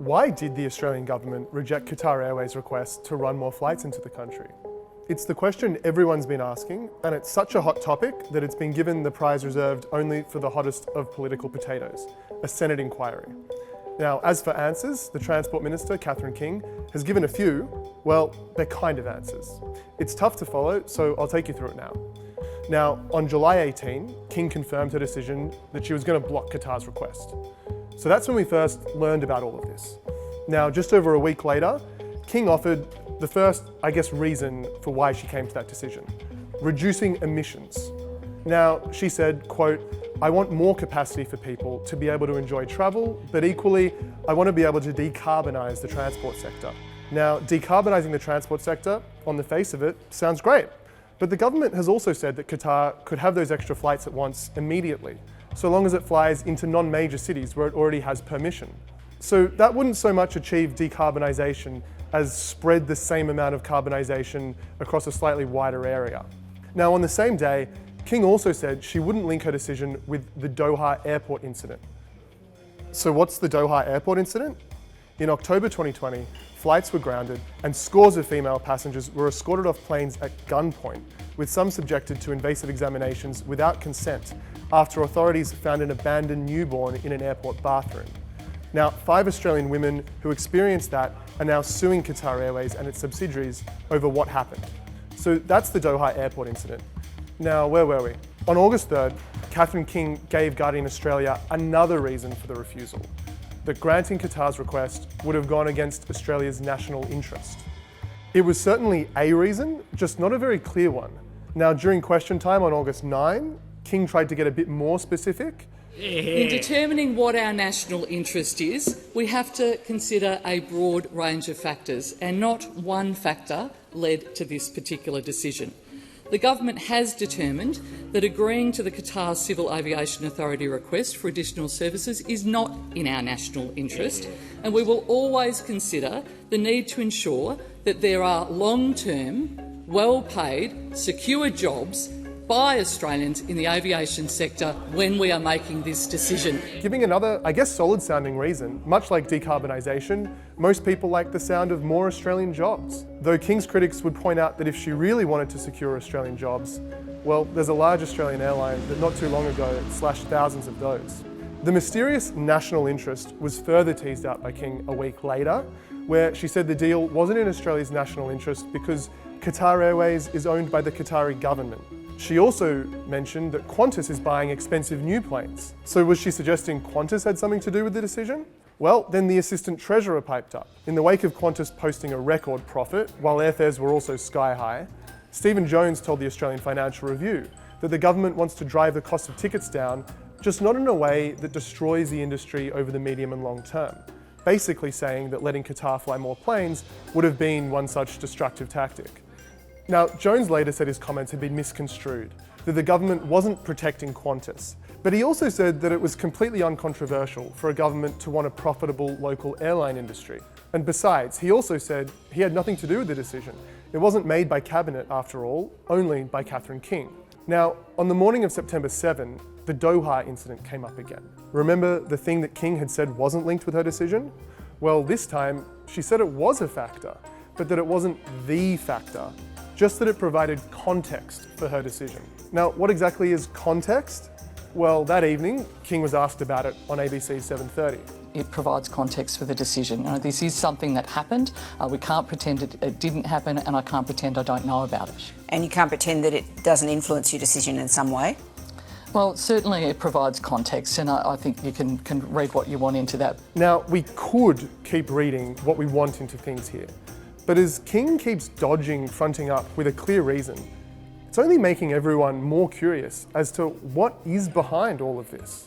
Why did the Australian government reject Qatar Airways' request to run more flights into the country? It's the question everyone's been asking, and it's such a hot topic that it's been given the prize reserved only for the hottest of political potatoes, a Senate inquiry. Now, as for answers, the Transport Minister, Catherine King, has given a few. Well, they're kind of answers. It's tough to follow, so I'll take you through it now. Now, on July 18, King confirmed her decision that she was going to block Qatar's request. So that's when we first learned about all of this. Now, just over a week later, King offered the first, reason for why she came to that decision: reducing emissions. Now, she said, quote, "I want more capacity for people to be able to enjoy travel, but equally, I want to be able to decarbonise the transport sector." Now, decarbonising the transport sector, on the face of it, sounds great. But the government has also said that Qatar could have those extra flights at once immediately, so long as it flies into non-major cities where it already has permission. So that wouldn't so much achieve decarbonisation as spread the same amount of carbonisation across a slightly wider area. Now, on the same day, King also said she wouldn't link her decision with the Doha airport incident. So what's the Doha airport incident? In October 2020, flights were grounded and scores of female passengers were escorted off planes at gunpoint, with some subjected to invasive examinations without consent after authorities found an abandoned newborn in an airport bathroom. Now, 5 Australian women who experienced that are now suing Qatar Airways and its subsidiaries over what happened. So that's the Doha airport incident. Now, where were we? On August 3rd, Catherine King gave Guardian Australia another reason for the refusal: that granting Qatar's request would have gone against Australia's national interest. It was certainly a reason, just not a very clear one. Now, during question time on August 9, King tried to get a bit more specific. In determining what our national interest is, we have to consider a broad range of factors, and not one factor led to this particular decision. The government has determined that agreeing to the Qatar Civil Aviation Authority request for additional services is not in our national interest, and we will always consider the need to ensure that there are long-term, well-paid, secure jobs by Australians in the aviation sector when we are making this decision. Giving another, solid-sounding reason, much like decarbonisation, most people like the sound of more Australian jobs. Though King's critics would point out that if she really wanted to secure Australian jobs, well, there's a large Australian airline that not too long ago slashed thousands of those. The mysterious national interest was further teased out by King a week later, where she said the deal wasn't in Australia's national interest because Qatar Airways is owned by the Qatari government. She also mentioned that Qantas is buying expensive new planes. So was she suggesting Qantas had something to do with the decision? Well, then the Assistant Treasurer piped up. In the wake of Qantas posting a record profit, while airfares were also sky high, Stephen Jones told the Australian Financial Review that the government wants to drive the cost of tickets down, just not in a way that destroys the industry over the medium and long term. Basically saying that letting Qatar fly more planes would have been one such destructive tactic. Now, Jones later said his comments had been misconstrued, that the government wasn't protecting Qantas, but he also said that it was completely uncontroversial for a government to want a profitable local airline industry. And besides, he also said he had nothing to do with the decision. It wasn't made by Cabinet, after all, only by Catherine King. Now, on the morning of September 7, the Doha incident came up again. Remember the thing that King had said wasn't linked with her decision? Well, this time, she said it was a factor, but that it wasn't the factor, just that it provided context for her decision. Now, what exactly is context? Well, that evening, King was asked about it on ABC's 7:30. It provides context for the decision. This is something that happened. We can't pretend it didn't happen, and I can't pretend I don't know about it. And you can't pretend that it doesn't influence your decision in some way? Well, certainly it provides context, and I think you can read what you want into that. Now, we could keep reading what we want into things here, but as King keeps dodging fronting up with a clear reason, it's only making everyone more curious as to what is behind all of this.